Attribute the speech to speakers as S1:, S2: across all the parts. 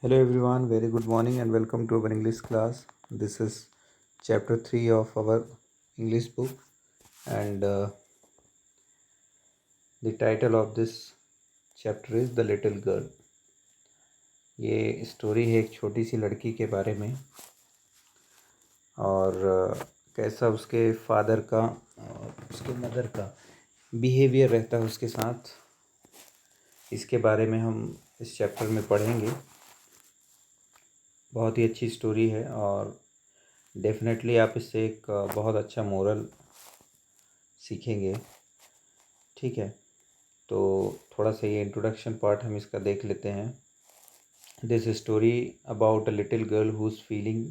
S1: Hello everyone, very good morning and welcome to our English class. This is chapter 3 of our English book and the title of this chapter is The Little Girl. ये story है एक छोटी सी लड़की के बारे में और कैसा उसके फादर का और उसके मदर का बिहेवियर रहता है उसके साथ, इसके बारे में हम इस चैप्टर में पढ़ेंगे। बहुत ही अच्छी स्टोरी है और डेफिनेटली आप इससे एक बहुत अच्छा मोरल सीखेंगे। ठीक है, तो थोड़ा सा ये इंट्रोडक्शन पार्ट हम इसका देख लेते हैं। This story about a little girl whose feeling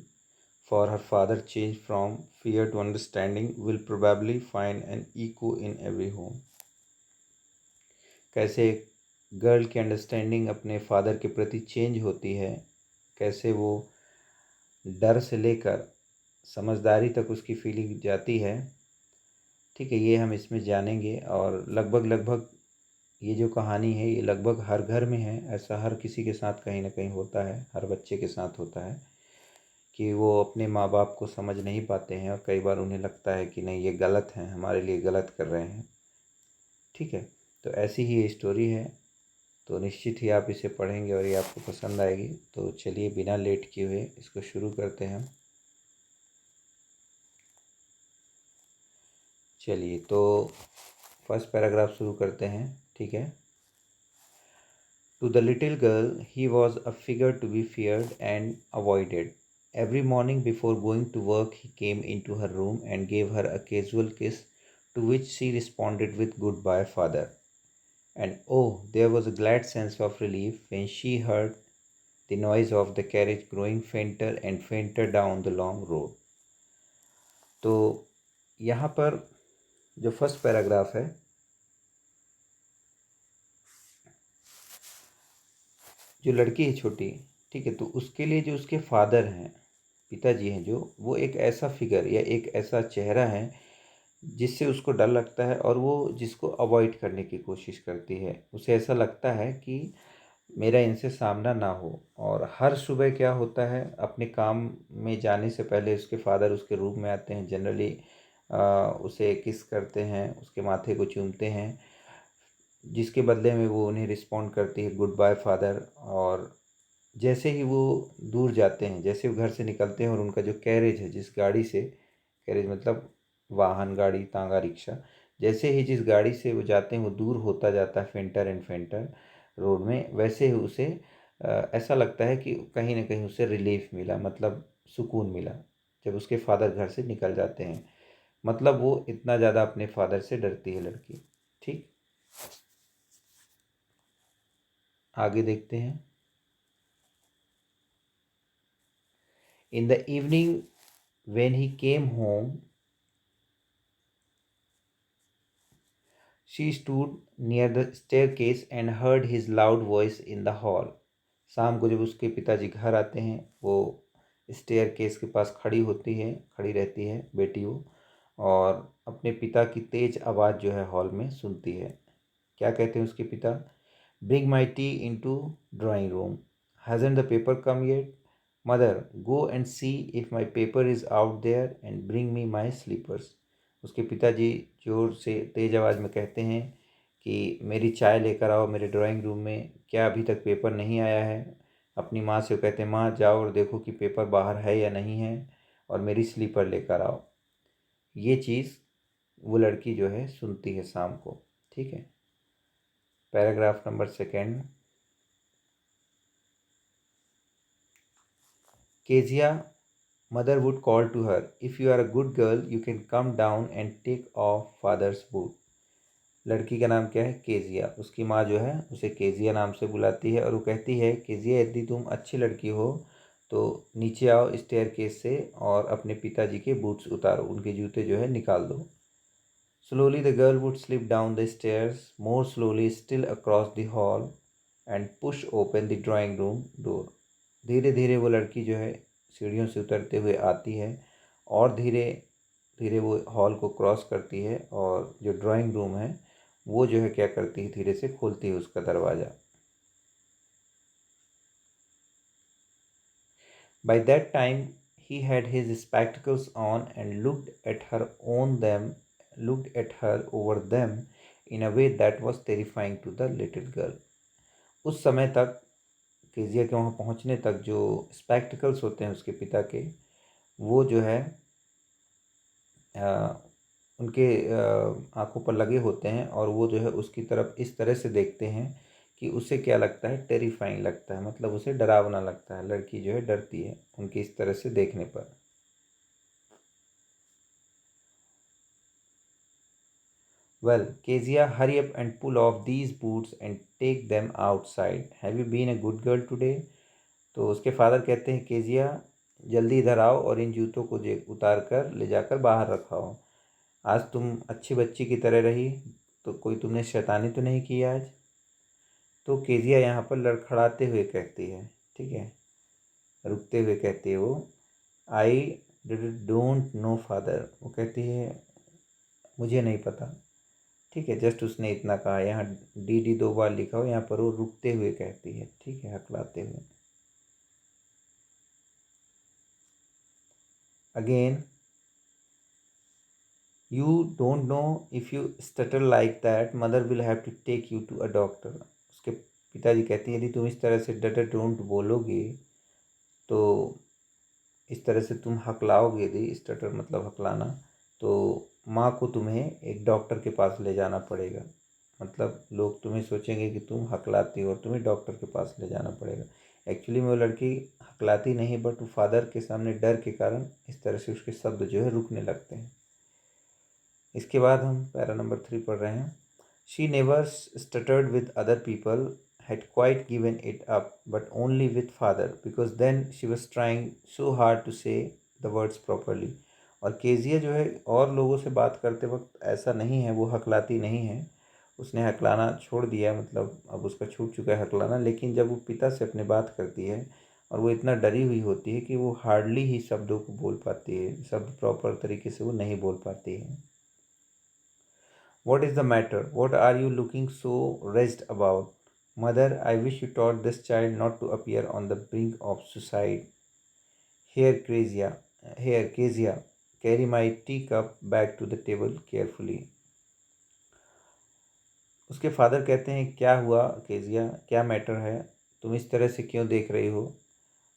S1: for her father change from fear to understanding will probably find an echo in every home. कैसे गर्ल की अंडरस्टैंडिंग अपने फादर के प्रति चेंज होती है, कैसे वो डर से लेकर समझदारी तक उसकी फीलिंग जाती है। ठीक है, ये हम इसमें जानेंगे और लगभग ये जो कहानी है ये लगभग हर घर में है। ऐसा हर किसी के साथ कहीं ना कहीं होता है, हर बच्चे के साथ होता है कि वो अपने माँ बाप को समझ नहीं पाते हैं और कई बार उन्हें लगता है कि नहीं ये गलत है, हमारे लिए गलत कर रहे हैं। ठीक है, तो ऐसी ही ये स्टोरी है, तो निश्चित ही आप इसे पढ़ेंगे और ये आपको पसंद आएगी। तो चलिए बिना लेट किए हुए इसको शुरू करते हैं। चलिए तो फर्स्ट पैराग्राफ शुरू करते हैं। ठीक है। To the little girl, he was a figure to be feared and avoided. Every morning before going to work, he came into her room and gave her a casual kiss, to which she responded with "Goodbye, father." And oh, there was a glad sense of relief when she heard the noise of the carriage growing fainter and fainter down the long road. तो यहाँ पर जो first paragraph है, जो लड़की है छोटी, ठीक है, तो उसके लिए जो उसके फादर हैं, पिताजी हैं, जो वो एक ऐसा फिगर या एक ऐसा चेहरा है जिससे उसको डर लगता है और वो जिसको अवॉइड करने की कोशिश करती है। उसे ऐसा लगता है कि मेरा इनसे सामना ना हो। और हर सुबह क्या होता है, अपने काम में जाने से पहले उसके फादर उसके रूम में आते हैं, जनरली उसे किस करते हैं, उसके माथे को चूमते हैं, जिसके बदले में वो उन्हें रिस्पॉन्ड करती है गुड बाय फादर। और जैसे ही वो दूर जाते हैं, जैसे वो घर से निकलते हैं और उनका जो कैरेज है, जिस गाड़ी से, कैरेज मतलब वाहन, गाड़ी, तांगा, रिक्शा, जैसे ही जिस गाड़ी से वो जाते हैं वो दूर होता जाता है फेंटर एंड फेंटर रोड में, वैसे ही उसे ऐसा लगता है कि कहीं ना कहीं उसे रिलीफ मिला, मतलब सुकून मिला जब उसके फादर घर से निकल जाते हैं। मतलब वो इतना ज़्यादा अपने फादर से डरती है लड़की। ठीक, आगे देखते हैं। In the evening when he came home, she stood near the staircase and heard his loud voice in the hall. शाम को जब उसके पिताजी घर आते हैं, वो स्टेयर केस के पास खड़ी रहती है बेटी वो, और अपने पिता की तेज आवाज़ जो है हॉल में सुनती है। क्या कहते हैं उसके पिता? Bring my tea in to drawing room. Hasn't the paper come yet? Mother, go and see if my paper is out there and bring me my slippers. उसके पिताजी जोर से तेज़ आवाज़ में कहते हैं कि मेरी चाय लेकर आओ मेरे ड्राइंग रूम में, क्या अभी तक पेपर नहीं आया है? अपनी माँ से वो कहते हैं माँ जाओ और देखो कि पेपर बाहर है या नहीं है, और मेरी स्लीपर लेकर आओ। ये चीज़ वो लड़की जो है सुनती है शाम को। ठीक है, paragraph number second. Kezia, mother would call to her, if you are a good girl, you can come down and take off father's boot. लड़की का नाम क्या है? केजिया। उसकी माँ जो है उसे केजिया नाम से बुलाती है और वो कहती है केजिया, यदि तुम अच्छी लड़की हो तो नीचे आओ स्टेयर केस से और अपने पिताजी के बूट्स उतारो, उनके जूते जो है निकाल दो। Slowly the girl would slip down the stairs, more slowly still across the hall and push open the drawing room door. धीरे धीरे वो लड़की जो है सीढ़ियों से उतरते हुए आती है और धीरे धीरे वो हॉल को क्रॉस करती है और जो ड्राइंग रूम है वो जो है क्या करती है, धीरे से खोलती है उसका दरवाज़ा। By that time he had his spectacles on and looked at her over them in a way that was terrifying to the little girl. उस समय तक केजिया के वहाँ पहुँचने तक जो स्पेक्टिकल्स होते हैं उसके पिता के, वो जो है उनके आँखों पर लगे होते हैं और वो जो है उसकी तरफ इस तरह से देखते हैं कि उसे क्या लगता है, टेरिफाइंग लगता है, मतलब उसे डरावना लगता है। लड़की जो है डरती है उनके इस तरह से देखने पर। Well, Kezia, hurry up and pull off these boots and take them outside. Have you been a good girl today? तो उसके फादर कहते हैं, केजिया जल्दी इधर आओ और इन जूतों को उतार कर ले जाकर बाहर रखाओ। आज तुम अच्छी बच्ची की तरह रही, तो कोई तुमने शैतानी तो नहीं की आज? तो केजिया यहाँ पर लड़खड़ाते हुए कहती है, ठीक है, रुकते हुए कहती है वो, आई डोंट नो फादर। वो कहती है मुझे नहीं पता, ठीक है, जस्ट उसने इतना कहा। यहाँ डी 2 बार लिखा हो, यहाँ पर वो रुकते हुए कहती है, ठीक है, हकलाते हुए। Again, you don't know if you stutter like that mother will have to take you to a doctor. उसके पिताजी कहते हैं यदि तुम इस तरह से डटर डोंट बोलोगे, तो इस तरह से तुम हकलाओगे, यदि स्टटर मतलब हकलाना, तो माँ को तुम्हें एक डॉक्टर के पास ले जाना पड़ेगा। मतलब लोग तुम्हें सोचेंगे कि तुम हकलाती हो और तुम्हें डॉक्टर के पास ले जाना पड़ेगा। एक्चुअली में वो लड़की हकलाती नहीं, बट फादर के सामने डर के कारण इस तरह से उसके शब्द जो है रुकने लगते हैं। इसके बाद हम पैरा नंबर 3 पढ़ रहे हैं। She never stuttered with other people, had quite given it up, but only with father, because then she was trying so hard to say the words properly. और केजिया जो है और लोगों से बात करते वक्त ऐसा नहीं है, वो हकलाती नहीं है, उसने हकलाना छोड़ दिया, मतलब अब उसका छूट चुका है हकलाना। लेकिन जब वो पिता से अपने बात करती है और वो इतना डरी हुई होती है कि वो हार्डली ही शब्दों को बोल पाती है, शब्द प्रॉपर तरीके से वो नहीं बोल पाती है। What is the matter? What are you looking so raised about? Mother, I wish you taught this child not to appear on the brink of suicide. Here, Kezia, carry my teacup back to the table carefully. उसके father कहते हैं, क्या हुआ Kezia, क्या matter है, तुम इस तरह से क्यों देख रही हो?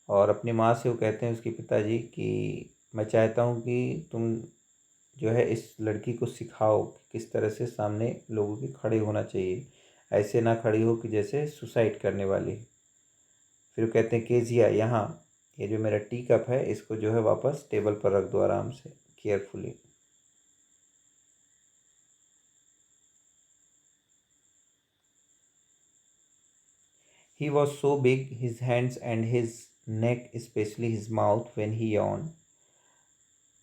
S1: और अपनी माँ से वो कहते हैं उसके पिताजी कि मैं चाहता हूँ कि तुम जो है इस लड़की को सिखाओ कि किस तरह से सामने लोगों के खड़े होना चाहिए, ऐसे ना खड़ी हो कि जैसे सुसाइड करने वाली। फिर वो कहते हैं, केजिया यहाँ, ये जो मेरा टी कप है इसको जो है वापस टेबल पर रख दो आराम से, carefully. He was so big, his hands and his neck, especially his mouth when he yawned.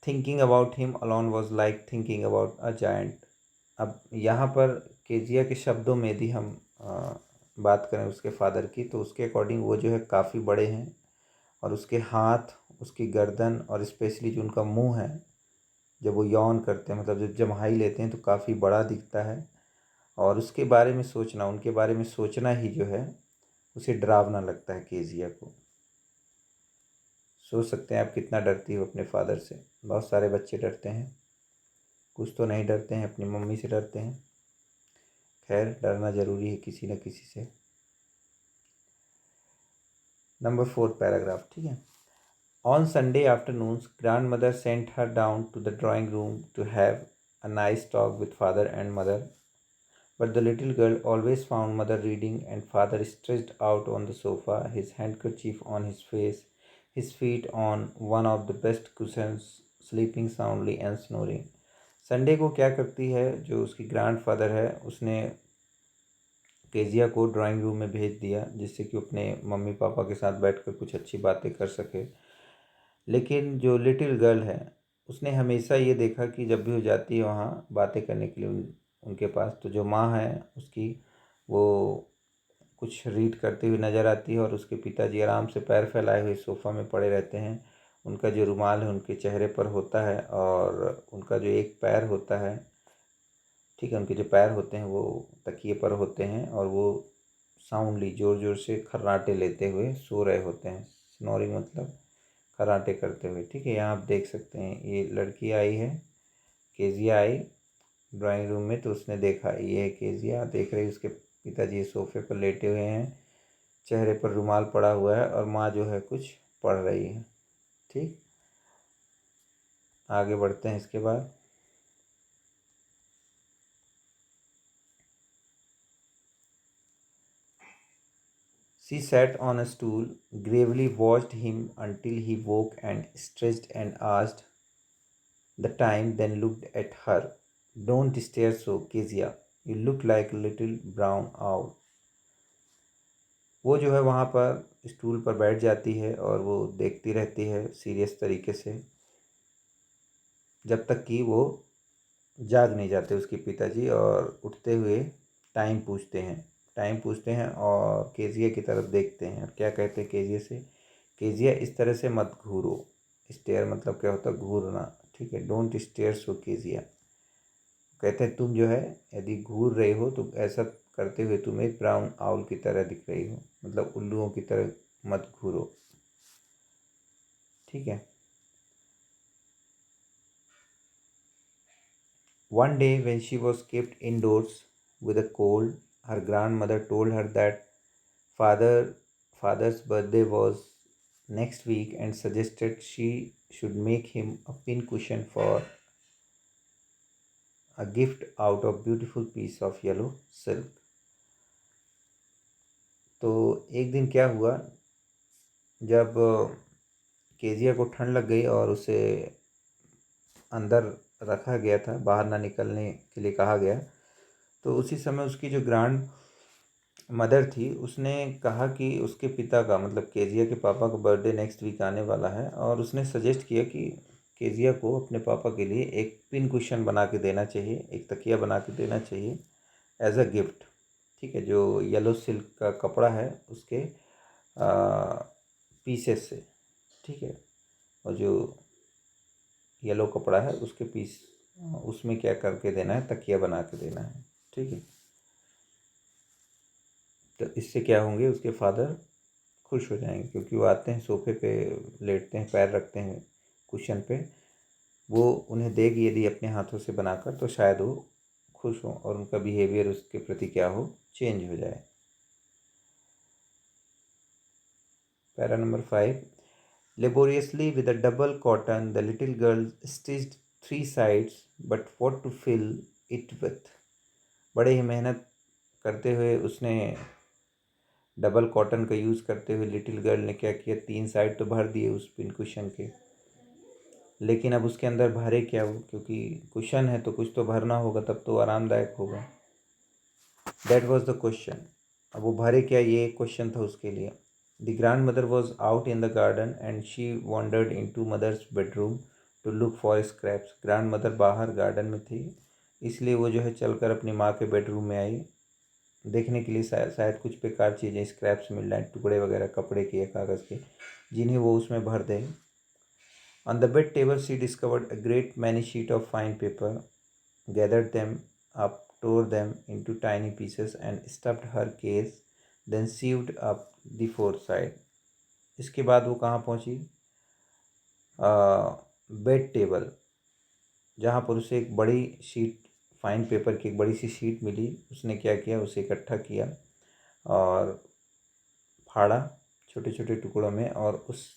S1: Thinking about him alone was like thinking about a giant. अब यहाँ पर केजिया के शब्दों में यदि हम बात करें उसके फादर की, तो उसके अकॉर्डिंग वो जो है काफ़ी बड़े हैं और उसके हाथ, उसकी गर्दन और स्पेशली जो उनका मुंह है, जब वो यौन करते हैं, मतलब जब जम्हाई लेते हैं, तो काफ़ी बड़ा दिखता है। और उसके बारे में सोचना, उनके बारे में सोचना ही जो है उसे डरावना लगता है केजिया को। सोच सकते हैं आप कितना डरती हो अपने फादर से। बहुत सारे बच्चे डरते हैं, कुछ तो नहीं डरते हैं, अपनी मम्मी से डरते हैं। खैर, डरना ज़रूरी है किसी न किसी से। नंबर 4 पैराग्राफ, ठीक है। On Sunday afternoons grandmother sent her down to the drawing room to have a nice talk with father and mother, but the little girl always found mother reading and father stretched out on the sofa, his handkerchief on his face, his feet on one of the best cushions, sleeping soundly and snoring. Sunday को क्या करती है, जो उसकी grandfather है, उसने Kezia को drawing room में भेज दिया जिससे कि अपने मम्मी पापा के साथ बैठकर कुछ अच्छी बातें कर सके। लेकिन जो लिटिल गर्ल है, उसने हमेशा ये देखा कि जब भी वो जाती है वहाँ बातें करने के लिए उनके पास, तो जो माँ है उसकी, वो कुछ रीड करते हुए नज़र आती है और उसके पिताजी आराम से पैर फैलाए हुए सोफ़ा में पड़े रहते हैं। उनका जो रुमाल है उनके चेहरे पर होता है और उनका जो एक पैर होता है, ठीक है, उनके जो पैर होते हैं वो तकिए पर होते हैं और वो साउंडली ज़ोर ज़ोर से खर्राटे लेते हुए सो रहे होते हैं। स्नोरिंग मतलब कराटे करते हुए। ठीक है, यहाँ आप देख सकते हैं ये लड़की आई है, केजिया आई ड्राइंग रूम में, तो उसने देखा ये है केजिया, देख रही उसके पिताजी सोफे पर लेटे हुए हैं, चेहरे पर रुमाल पड़ा हुआ है और माँ जो है कुछ पढ़ रही है। ठीक, आगे बढ़ते हैं इसके बाद। She sat on a stool, gravely watched him until he woke and stretched and asked the time, then looked at her. Don't stare so, Kezia. You look like a little brown owl. वो जो है वहाँ पर stool पर बैठ जाती है और वो देखती रहती है सीरियस तरीके से, जब तक कि वो जाग नहीं जाते उसके पिताजी और उठते हुए टाइम पूछते हैं और केजिया की तरफ देखते हैं और क्या कहते हैं केजिया से, केजिया इस तरह से मत घूरो। स्टेयर मतलब क्या होता है, घूरना। ठीक है, डोंट स्टेयर सो केजिया। कहते हैं तुम जो है यदि घूर रही हो तो ऐसा करते हुए तुम एक ब्राउन आउल की तरह दिख रही हो, मतलब उल्लुओं की तरह मत घूरो। ठीक है। One day when she was kept indoors with a cold, her grandmother told her that father father's birthday was next week and suggested she should make him a pin cushion for a gift out of beautiful piece of yellow silk. तो एक दिन क्या हुआ, जब Kezia को ठंड लग गई और उसे अंदर रखा गया था, बाहर ना निकलने के लिए कहा गया, तो उसी समय उसकी जो ग्रांड मदर थी उसने कहा कि उसके पिता का मतलब केजिया के पापा का बर्थडे नेक्स्ट वीक आने वाला है और उसने सजेस्ट किया कि केजिया को अपने पापा के लिए एक पिन कुशन बना के देना चाहिए, एक तकिया बना के देना चाहिए एज अ गिफ्ट। ठीक है, जो येलो सिल्क का कपड़ा है उसके पीसेस से। ठीक है, और जो येलो कपड़ा है उसके पीस, उसमें क्या करके देना है, तकिया बना के देना है। ठीक है, तो इससे क्या होंगे, उसके फादर खुश हो जाएंगे क्योंकि वो आते हैं सोफे पे लेटते हैं, पैर रखते हैं कुशन पे, वो उन्हें देगी यदि अपने हाथों से बनाकर तो शायद वो खुश हो और उनका बिहेवियर उसके प्रति क्या हो, चेंज हो जाए। Para number 5। Laboriously with a double cotton, the little girl stitched 3 sides, but what to fill it with? बड़े ही मेहनत करते हुए उसने डबल कॉटन का यूज़ करते हुए लिटिल गर्ल ने क्या किया, 3 साइड तो भर दिए उस पिन कुशन के, लेकिन अब उसके अंदर भरे क्या वो, क्योंकि कुशन है तो कुछ तो भरना होगा तब तो आरामदायक होगा। That was the question. अब वो भरे क्या, ये एक क्वेश्चन था उसके लिए। The grandmother was out in the garden and she wandered in to mother's bedroom to look for scraps. Grandmother बाहर गार्डन में थी, इसलिए वो जो है चलकर अपनी माँ के बेडरूम में आई, देखने के लिए शायद कुछ बेकार चीज़ें, स्क्रैप्स मिल रहे हैं, टुकड़े वगैरह कपड़े के या कागज़ के, जिन्हें वो उसमें भर दे। On the bed table she discovered a great many sheet of fine paper, gathered them up, tore them into tiny pieces and stuffed her case, then sewed up the fourth side. इसके बाद वो कहाँ पहुँची, bed table, जहाँ पर उसे एक बड़ी शीट फाइन पेपर की एक बड़ी सी शीट मिली। उसने क्या किया, उसे इकट्ठा किया और फाड़ा छोटे छोटे टुकड़ों में और उस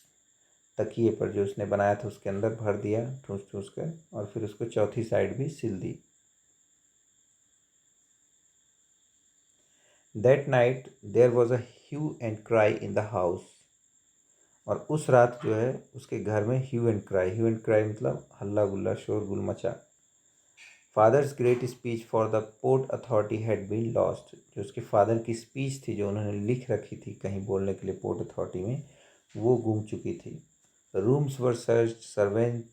S1: तकिए पर जो उसने बनाया था उसके अंदर भर दिया ठूस ठूस कर, और फिर उसको चौथी साइड भी सिल दी। That night there was a hue and cry in the house. और उस रात जो है उसके घर में ह्यू एंड क्राई मतलब हल्ला गुल्ला शोर गुल मचा। Father's great speech for the port authority had been lost. जो उसके फादर की स्पीच थी जो उन्होंने लिख रखी थी कहीं बोलने के लिए पोर्ट अथॉरिटी में, वो गुम चुकी थी। Rooms were search, servant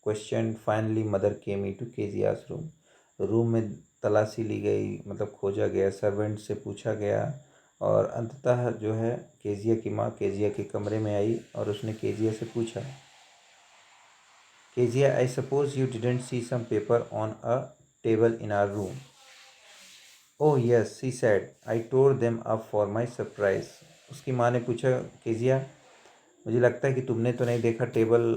S1: question, finally mother came in to Kezia's room. Room में तलाशी ली गई, मतलब खोजा गया, सर्वेंट से पूछा गया और अंततः जो है केजिया की माँ केजिया के कमरे में आई और उसने केजिया से पूछा, Kezia I suppose you didn't see some paper on a table in our room. Oh yes she said, I tore them up for my surprise. उसकी माँ ने पूछा, केजिया मुझे लगता है कि तुमने तो नहीं देखा टेबल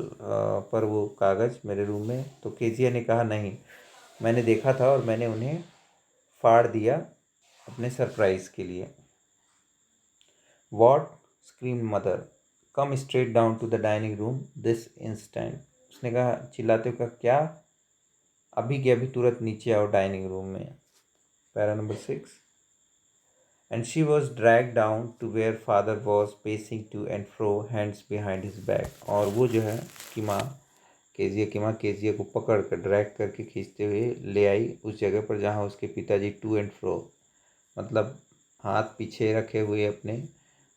S1: पर वो कागज़ मेरे रूम में। तो केजिया ने कहा, नहीं, मैंने देखा था और मैंने उन्हें फाड़ दिया अपने सरप्राइज़ के लिए। What, scream mother, come straight down to the dining room this instant. उसने कहा, चिल्लाते हुए कहा, क्या? अभी के अभी तुरंत नीचे आओ डाइनिंग रूम में। Para number 6। And she was drag down to where father was pacing to and fro hands behind his back. और वो जो है कि माँ, केजिया की माँ केजिया को पकड़ कर ड्रैग करके खींचते हुए ले आई उस जगह पर जहाँ उसके पिताजी टू एंड फ्रो, मतलब हाथ पीछे रखे हुए अपने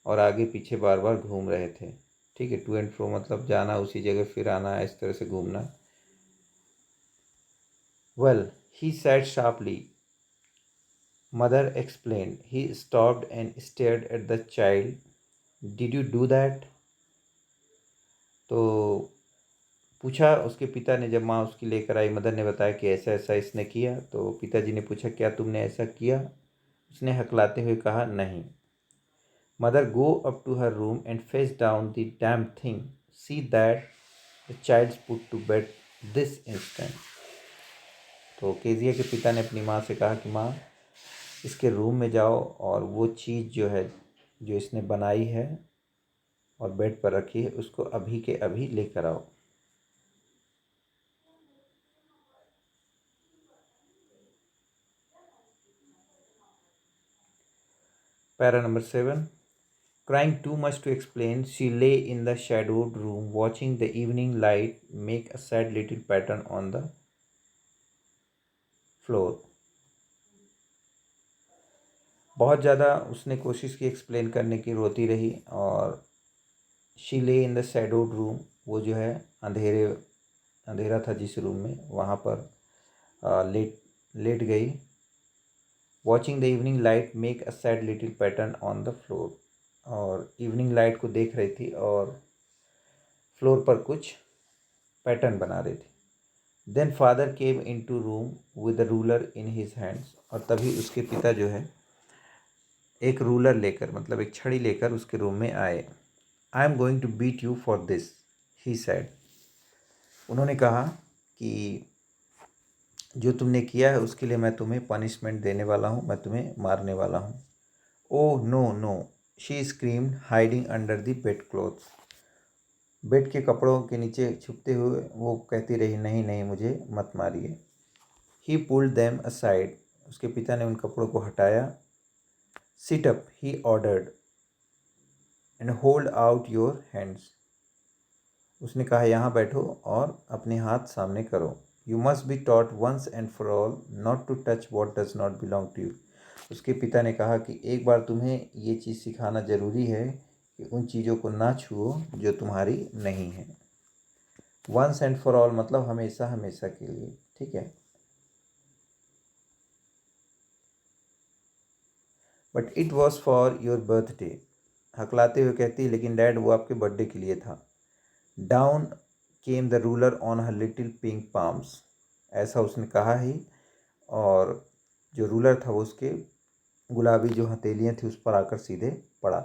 S1: और आगे पीछे बार बार घूम रहे थे। ठीक है, टू एंड फ्रो मतलब जाना उसी जगह फिर आना, इस तरह से घूमना। Well, he sad sharply, mother explain. He stopped and stared at the child. Did you do that? तो पूछा उसके पिता ने, जब माँ उसकी लेकर आई, मदर ने बताया कि ऐसा ऐसा इसने किया। तो पिताजी ने पूछा, क्या तुमने ऐसा किया? उसने हकलाते हुए कहा, नहीं। Mother go up to her room and face down the damn thing, see that the child put to bed this instant. तो केजिया के पिता ने अपनी माँ से कहा कि माँ, इसके रूम में जाओ और वो चीज़ जो है जो इसने बनाई है और बेड पर रखी है उसको अभी के अभी लेकर आओ। Para number 7। Crying too much to explain, she lay in the shadowed room watching the evening light make a sad little pattern on the floor. बहुत ज़्यादा उसने कोशिश की एक्सप्लेन करने की, रोती रही। और शी ले इन द शैडोड रूम, वो जो है अंधेरा था जिस रूम में, वहाँ पर लेट लेट गई। Watching the evening light make a sad little pattern on the floor, और इवनिंग लाइट को देख रही थी और फ्लोर पर कुछ पैटर्न बना रही थी। Then father came in to room with a ruler in his hands, और तभी उसके पिता जो है एक रूलर लेकर, मतलब एक छड़ी लेकर उसके रूम में आए। I am going to beat you for this, he said. उन्होंने कहा कि जो तुमने किया है उसके लिए मैं तुम्हें पनिशमेंट देने वाला हूँ, मैं तुम्हें मारने वाला हूँ। Oh no no, she screamed hiding under the bed clothes. Bed के कपड़ों के नीचे छुपते हुए वो कहती रही, नहीं नहीं, मुझे मत मारिए। ही पुल्ड देम असाइड, उसके पिता ने उन कपड़ों को हटाया। Sit up, he ordered, and hold out your hands. उसने कहा, यहाँ बैठो और अपने हाथ सामने करो। You must be taught once and for all not to touch what does not belong to you. उसके पिता ने कहा कि एक बार तुम्हें ये चीज़ सिखाना ज़रूरी है कि उन चीज़ों को ना छुओ जो तुम्हारी नहीं है। वंस एंड फॉर ऑल मतलब हमेशा हमेशा के लिए। ठीक है। But it was for your birthday. हकलाते हुए कहती, लेकिन डैड वो आपके बर्थडे के लिए था। Down came the ruler on her little pink palms. ऐसा उसने कहा ही, और जो रूलर था वो उसके गुलाबी जो हथेलियाँ थी उस पर आकर सीधे पड़ा।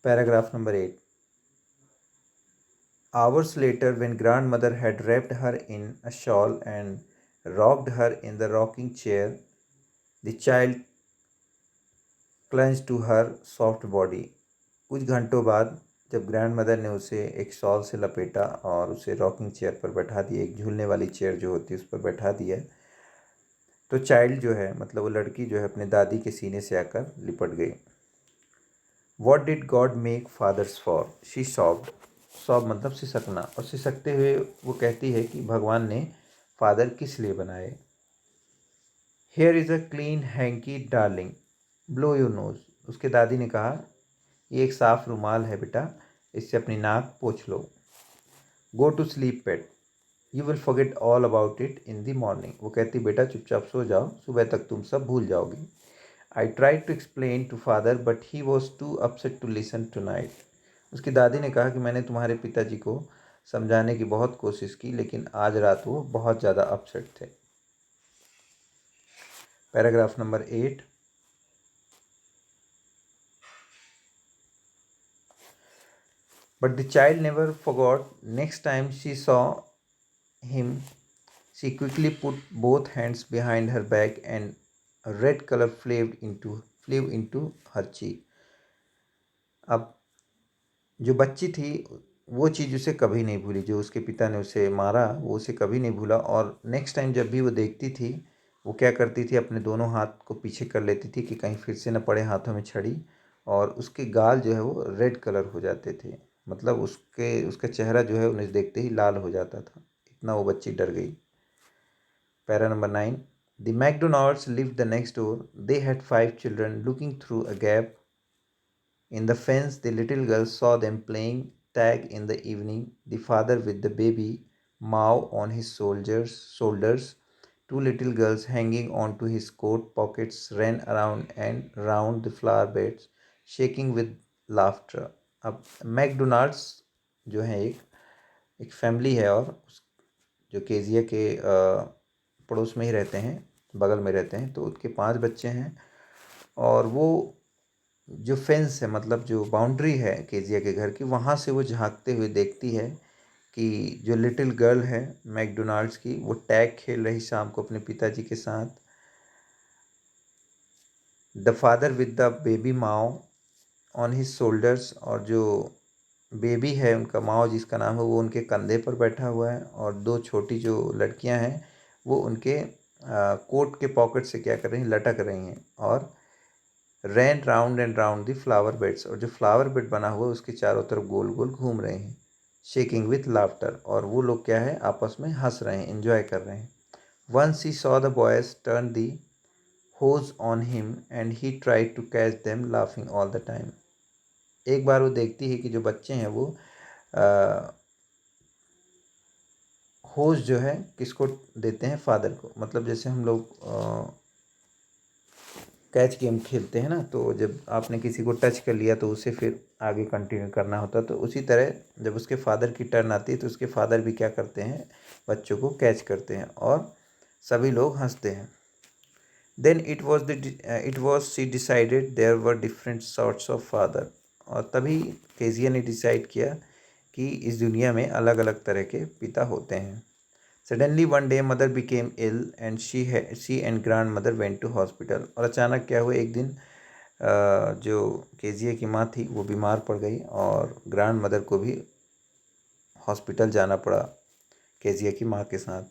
S1: Paragraph number 8। Hours later, when grandmother had wrapped her in a shawl and rocked her in the rocking chair, the child clung to her soft body. कुछ घंटों बाद जब ग्रैंड मदर ने उसे एक शॉल से लपेटा और उसे रॉकिंग चेयर पर बैठा दिया, एक झूलने वाली चेयर जो होती है उस पर बैठा दिया, तो चाइल्ड जो है, मतलब वो लड़की जो है, अपने दादी के सीने से आकर लिपट गई। What did God make fathers for, she sobbed. Sob मतलब सिसकना, और सिसकते हुए वो कहती है कि भगवान ने फादर किस लिए बनाए। Here is a clean hanky darling, blow your nose. उसके दादी ने कहा, ये एक साफ रुमाल है बेटा, इससे अपनी नाक पोंछ लो। Go to sleep pet, you will forget all about it in the morning. वो कहती, बेटा चुपचाप सो जाओ, सुबह तक तुम सब भूल जाओगे। I tried to explain to father but he was too upset to listen tonight. उसकी दादी ने कहा कि मैंने तुम्हारे पिताजी को समझाने की बहुत कोशिश की, लेकिन आज रात वो बहुत ज़्यादा अपसेट थे। Paragraph number 8। But the child never forgot. Next time she saw him, she quickly put both hands behind her back and a red color flew into her cheek. अब जो बच्ची थी वो चीज़ उसे कभी नहीं भूली, जो उसके पिता ने उसे मारा वो उसे कभी नहीं भूला। और नेक्स्ट टाइम जब भी वो देखती थी, वो क्या करती थी, अपने दोनों हाथ को पीछे कर लेती थी कि कहीं फिर से न पड़े हाथों में छड़ी, और उसके गाल जो है वो रेड कलर हो जाते थे। मतलब उसका चेहरा जो है उन्हें देखते ही लाल हो जाता था, इतना वो बच्ची डर गई। Para number 9। The McDonalds lived the next door. They had 5 children. Looking through a gap in the fence, the little girl saw them playing tag in the evening. The father with the baby Mao on his shoulders, two little girls hanging onto his coat pockets, ran around and round the flower beds, shaking with laughter. अब McDonald's जो है एक family है, और जो Kezia के पड़ोस में ही रहते हैं, बगल में रहते हैं। तो उनके 5 बच्चे हैं, और वो जो फेंस है, मतलब जो बाउंड्री है केजिया के घर की, वहाँ से वो झांकते हुए देखती है कि जो लिटिल गर्ल है मैकडोनाल्ड्स की, वो टैग खेल रही शाम को अपने पिताजी के साथ। The father with the baby Mao on his shoulders, और जो बेबी है उनका, माओ जिसका नाम है, वो उनके कंधे पर बैठा हुआ है, और 2 छोटी जो लड़कियां हैं वो उनके कोट के पॉकेट से क्या कर रही हैं, लटक रही हैं। और ran round and round the flower beds, और जो फ्लावर बेड बना हुआ है उसके चारों तरफ गोल गोल घूम रहे हैं। शेकिंग विथ लाफ्टर, और वो लोग क्या है, आपस में हंस रहे हैं, एंजॉय कर रहे हैं। Once he saw the boys turn the hose on him and he tried to catch them laughing all the time. एक बार वो देखती है कि जो बच्चे हैं वो होज जो है किसको देते हैं, फादर को। मतलब जैसे हम लोग कैच गेम खेलते हैं ना, तो जब आपने किसी को टच कर लिया तो उसे फिर आगे कंटिन्यू करना होता है। तो उसी तरह जब उसके फादर की टर्न आती है तो उसके फादर भी क्या करते हैं, बच्चों को कैच करते हैं, और सभी लोग हंसते हैं। Then it was she decided there were different sorts of father, और तभी केजिया ने डिसाइड किया कि इस दुनिया में अलग अलग तरह के पिता होते हैं। Suddenly one day mother became ill and she and grandmother went to hospital, और अचानक क्या हुआ, एक दिन जो केजिया की माँ थी वो बीमार पड़ गई, और ग्रैंड मदर को भी हॉस्पिटल जाना पड़ा केजिया की माँ के साथ।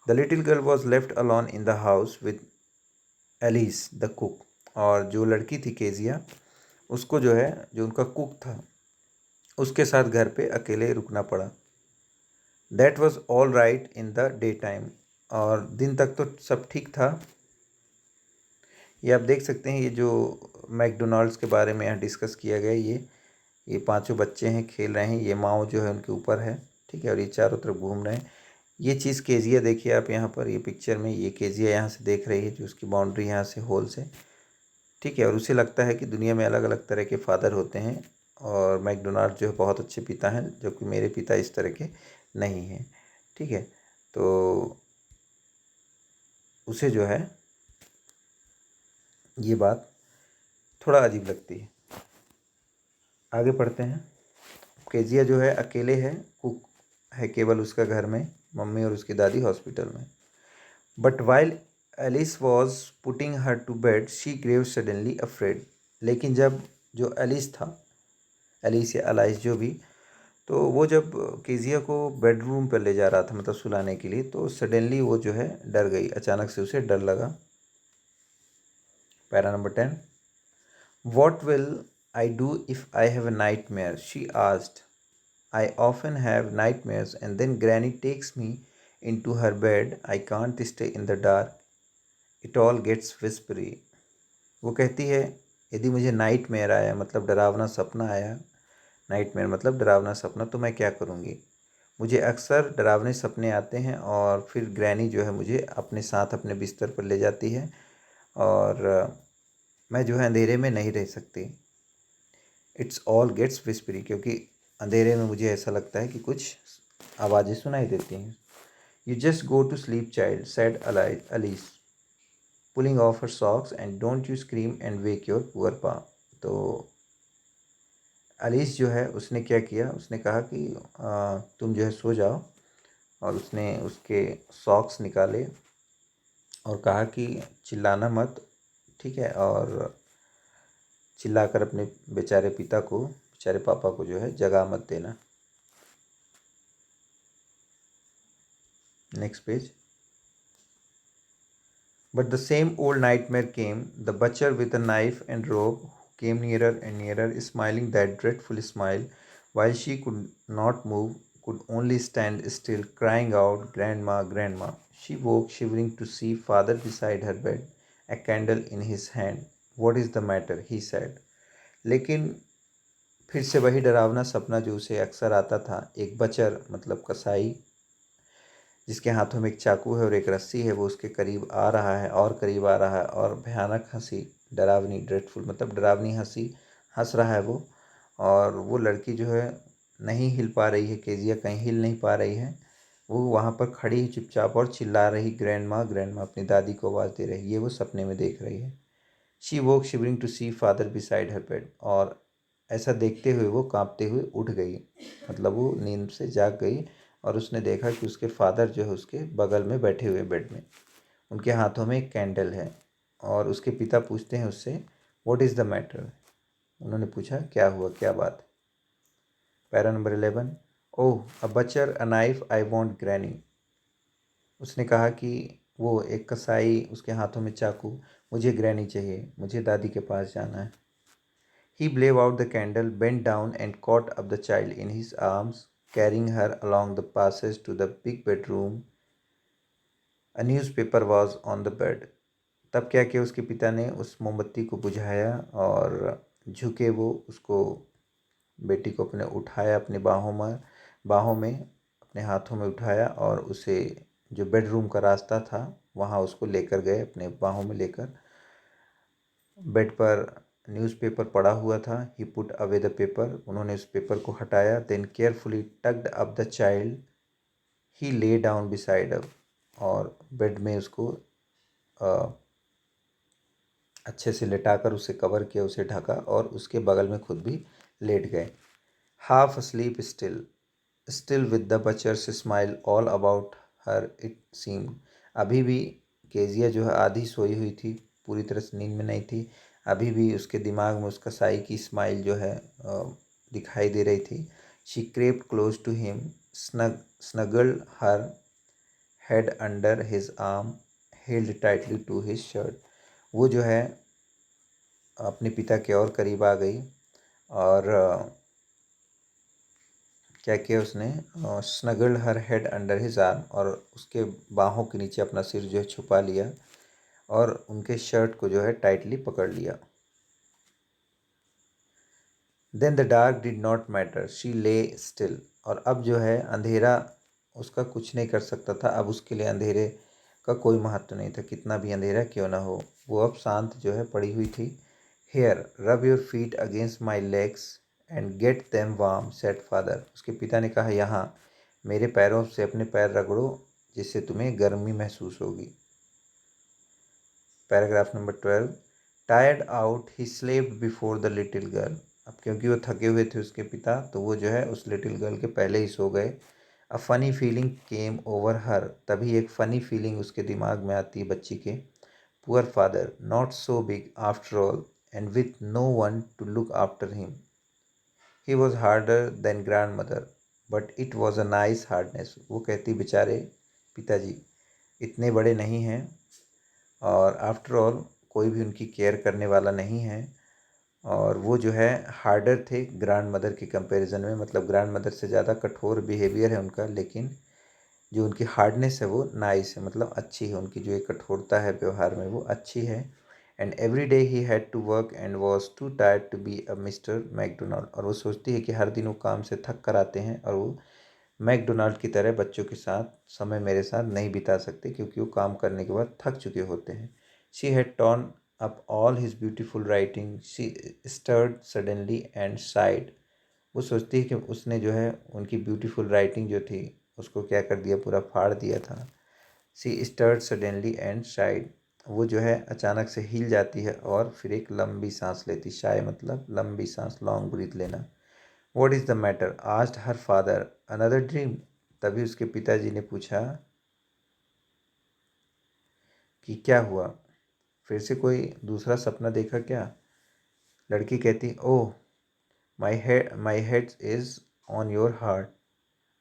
S1: The little girl was left alone in the house with Alice the cook, और जो लड़की थी केजिया, उसको जो है, जो उनका कुक था, उसके साथ घर पे अकेले रुकना पड़ा। That was all right in the day time, और दिन तक तो सब ठीक था। ये आप देख सकते हैं, ये जो मैकडोनाल्ड्स के बारे में यहाँ डिस्कस किया गया, ये 5 बच्चे हैं, खेल रहे हैं, ये माओ जो है उनके ऊपर है, ठीक है, और ये चारों तरफ घूम रहे हैं। ये चीज़ केजिया देखिए आप यहाँ पर, ये पिक्चर में ये केजिया यहाँ से देख रही है, जो उसकी बाउंड्री यहाँ से होल से, ठीक है, और उसे लगता है कि दुनिया में अलग अलग तरह के फादर होते हैं, और मैकडोनाल्ड जो है बहुत अच्छे पिता हैं, जो कि मेरे पिता इस तरह के नहीं हैं, ठीक है। तो उसे जो है ये बात थोड़ा अजीब लगती है। आगे पढ़ते हैं। केजिया जो है अकेले है, कुक है केवल उसका घर में, मम्मी और उसकी दादी हॉस्पिटल में। But while Alice was putting her to bed she grew suddenly afraid, लेकिन जब जो एलिस था, एलिस या अलाइस जो भी, तो वो जब केजिया को बेडरूम पर ले जा रहा था, मतलब सुलाने के लिए, तो सडनली वो जो है डर गई, अचानक से उसे डर लगा। Para number 10। What will I do if I have a nightmare? She asked. I often have nightmares and then Granny takes me into her bed. I can't stay in the dark. It all gets whispery. वो कहती है, यदि मुझे nightmare आया, मतलब डरावना सपना आया, नाइटमेयर मतलब डरावना सपना, तो मैं क्या करूँगी। मुझे अक्सर डरावने सपने आते हैं, और फिर ग्रैनी जो है मुझे अपने साथ अपने बिस्तर पर ले जाती है, और मैं जो है अंधेरे में नहीं रह सकती। इट्स ऑल गेट्स विस्परी, क्योंकि अंधेरे में मुझे ऐसा लगता है कि कुछ आवाज़ें सुनाई देती हैं। You just go to sleep child, said Alice pulling off her socks, and don't you scream and wake your poor pa. तो एलिस जो है उसने क्या किया, उसने कहा कि तुम जो है सो जाओ, और उसने उसके सॉक्स निकाले और कहा कि चिल्लाना मत, ठीक है, और चिल्लाकर अपने बेचारे पिता को, बेचारे पापा को जो है जगा मत देना। Next page. But the same old nightmare came, the butcher with a knife and rope, who came nearer and nearer, smiling that dreadful smile, while she could not move, could only stand still, crying out, "Grandma, Grandma." She woke, shivering, to see father beside her bed, a candle in his hand. "What is the matter?" he said. लेकिन फिर से वही डरावना सपना जो उसे अक्सर आता था, एक बचर मतलब कसाई जिसके हाथों में एक चाकू है और एक रस्सी है, वो उसके करीब आ रहा है और करीब आ रहा है, और भयानक हंसी, डरावनी, ड्रेडफुल मतलब डरावनी हंसी हंस रहा है वो। और वो लड़की जो है नहीं हिल पा रही है, केजिया कहीं हिल नहीं पा रही है, वो वहाँ पर खड़ी ही चुपचाप और चिल्ला रही, "ग्रैंड माँ, ग्रैंड माँ", अपनी दादी को आवाज़ दे रही है। ये वो सपने में देख रही है। She woke shivering to see father beside her bed, और ऐसा देखते हुए वो कांपते हुए उठ गई, मतलब वो नींद से जाग गई, और उसने देखा कि उसके फादर जो है उसके बगल में बैठे हुए बेड में, उनके हाथों में एक कैंडल है। और उसके पिता पूछते हैं उससे, "व्हाट इज़ द मैटर?" उन्होंने पूछा, क्या हुआ, क्या बात। Para number 11। "Oh a butcher, a knife, I want granny." उसने कहा कि वो एक कसाई, उसके हाथों में चाकू, "मुझे ग्रैनी चाहिए, मुझे दादी के पास जाना है।" He blew out the candle, bent down, and caught up the child in his arms, carrying her along the passage to the big bedroom. A newspaper was on the bed. तब क्या किया उसके पिता ने, उस मोमबत्ती को बुझाया और झुके वो उसको, बेटी को अपने उठाया, अपनी बाहों में अपने हाथों में उठाया, और उसे जो बेडरूम का रास्ता था वहाँ उसको लेकर गए, अपने बाहों में लेकर। बेड पर न्यूज़पेपर पड़ा हुआ था। He put away the paper, उन्होंने उस पेपर को हटाया। Then carefully tucked up the child, he lay down beside a, और बेड में उसको अच्छे से लेटाकर उसे कवर किया, उसे ढका, और उसके बगल में खुद भी लेट गए। Half asleep still with the butcher's smile all about her it seemed। अभी भी केजिया जो है आधी सोई हुई थी, पूरी तरह से नींद में नहीं थी। अभी भी उसके दिमाग में उसका साई की स्माइल जो है दिखाई दे रही थी। She crept close to him, snuggled her head under his arm, held tightly to his shirt। वो जो है अपने पिता के और करीब आ गई, और क्या किया उसने, स्नगल्ड हर हेड अंडर हिज आर्म, और उसके बाहों के नीचे अपना सिर जो है छुपा लिया, और उनके शर्ट को जो है टाइटली पकड़ लिया। Then the dark did not matter, she lay still. और अब जो है अंधेरा उसका कुछ नहीं कर सकता था, अब उसके लिए अंधेरे का कोई महत्व नहीं था, कितना भी अंधेरा क्यों ना हो, वो अब शांत जो है पड़ी हुई थी। Here rub your feet against my legs and get them warm, said father. उसके पिता ने कहा, यहाँ मेरे पैरों से अपने पैर रगड़ो, जिससे तुम्हें गर्मी महसूस होगी। Paragraph number 12। Tired out he slept before the little girl. अब क्योंकि वो थके हुए थे उसके पिता, तो वो जो है उस लिटिल गर्ल के पहले ही सो गए। A funny feeling came over हर, तभी एक फ़नी फीलिंग उसके दिमाग में आती है बच्ची के। Poor father, not so big after all, and with no one to look after him. He was harder than grandmother, but it was a nice hardness. वो कहती, बेचारे पिताजी इतने बड़े नहीं हैं, और आफ्टर ऑल कोई भी उनकी केयर करने वाला नहीं है, और वो जो है हार्डर थे ग्रैंड मदर के कंपैरिजन में, मतलब ग्रैंड मदर से ज़्यादा कठोर बिहेवियर है उनका, लेकिन जो उनकी हार्डनेस है वो नाइस है, मतलब अच्छी है, उनकी जो एक कठोरता है व्यवहार में वो अच्छी है। And every day he had to work and was too tired to be a Mr Macdonald. और वो सोचती है कि हर दिन वो काम से थक कर आते हैं, और वो मैकडोनाल्ड की तरह बच्चों के साथ समय मेरे साथ नहीं बिता सकते, क्योंकि वो काम करने के बाद थक चुके होते हैं। She had torn up all his beautiful writing, she stirred suddenly and sighed. वो सोचती है कि उसने जो है उनकी ब्यूटीफुल राइटिंग जो थी उसको क्या कर दिया, पूरा फाड़ दिया था। सी स्टर्ड सडनली एंड साइड, वो जो है अचानक से हिल जाती है और फिर एक लंबी सांस लेती। शाय मतलब लंबी सांस, लॉन्ग ब्रीथ लेना। What is the matter asked her father another dream. तभी उसके पिताजी ने पूछा कि क्या हुआ, फिर से कोई दूसरा सपना देखा क्या? लड़की कहती, oh my head is on your heart,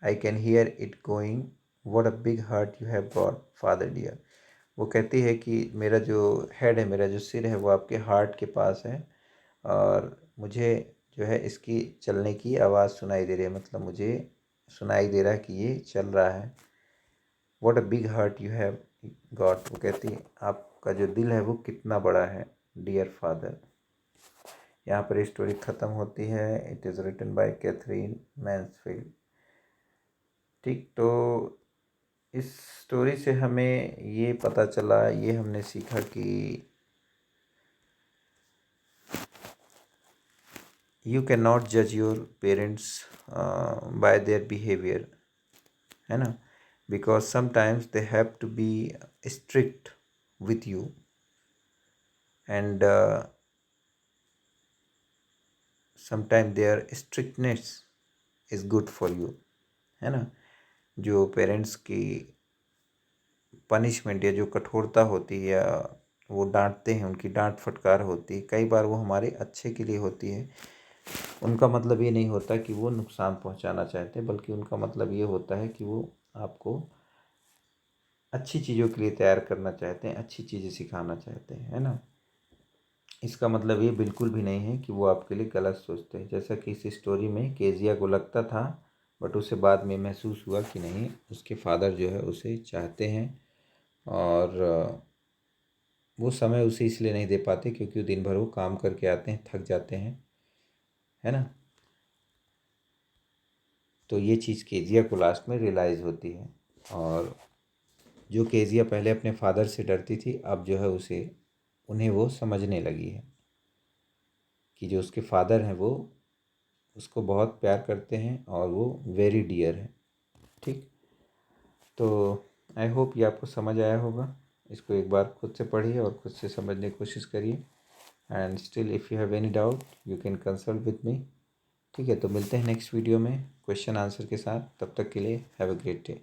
S1: I can hear it going, what a big heart you have got father dear. वो कहती है कि मेरा जो हेड है, मेरा जो सिर है, वो आपके हार्ट के पास है और मुझे जो है इसकी चलने की आवाज़ सुनाई दे रही है, मतलब मुझे सुनाई दे रहा है कि ये चल रहा है। What a big heart you have got, वो कहती है आपका जो दिल है वो कितना बड़ा है डियर फादर। यहाँ पर स्टोरी ख़त्म होती है। It is written by Katherine Mansfield. ठीक, तो इस स्टोरी से हमें ये पता चला, ये हमने सीखा कि यू कैन नॉट जज your parents by their behaviour, है ना, because sometimes they have to be strict with you and sometime their strictness is good for you, है ना। जो पेरेंट्स की पनिशमेंट या जो कठोरता होती है या वो डांटते हैं, उनकी डांट फटकार होती है, कई बार वो हमारे अच्छे के लिए होती है। उनका मतलब ये नहीं होता कि वो नुकसान पहुंचाना चाहते, बल्कि उनका मतलब ये होता है कि वो आपको अच्छी चीज़ों के लिए तैयार करना चाहते हैं, अच्छी चीज़ें सिखाना चाहते हैं, है ना। इसका मतलब ये बिल्कुल भी नहीं है कि वो आपके लिए गलत सोचते हैं। जैसा कि इस स्टोरी में केजिया को लगता था, बट उसे बाद में महसूस हुआ कि नहीं, उसके फादर जो है उसे चाहते हैं और वो समय उसे इसलिए नहीं दे पाते क्योंकि वो दिन भर वो काम करके आते हैं, थक जाते हैं, है ना। तो ये चीज़ केजिया को लास्ट में रियलाइज़ होती है और जो केजिया पहले अपने फादर से डरती थी, अब जो है उन्हें वो समझने लगी है कि जो उसके फादर हैं वो उसको बहुत प्यार करते हैं और वो वेरी डियर है। ठीक, तो आई होप ये आपको समझ आया होगा। इसको एक बार खुद से पढ़िए और खुद से समझने की कोशिश करिए and still if you have any doubt you can consult with me. ठीक है, तो मिलते हैं नेक्स्ट वीडियो में क्वेश्चन आंसर के साथ। तब तक के लिए हैव अ ग्रेट डे।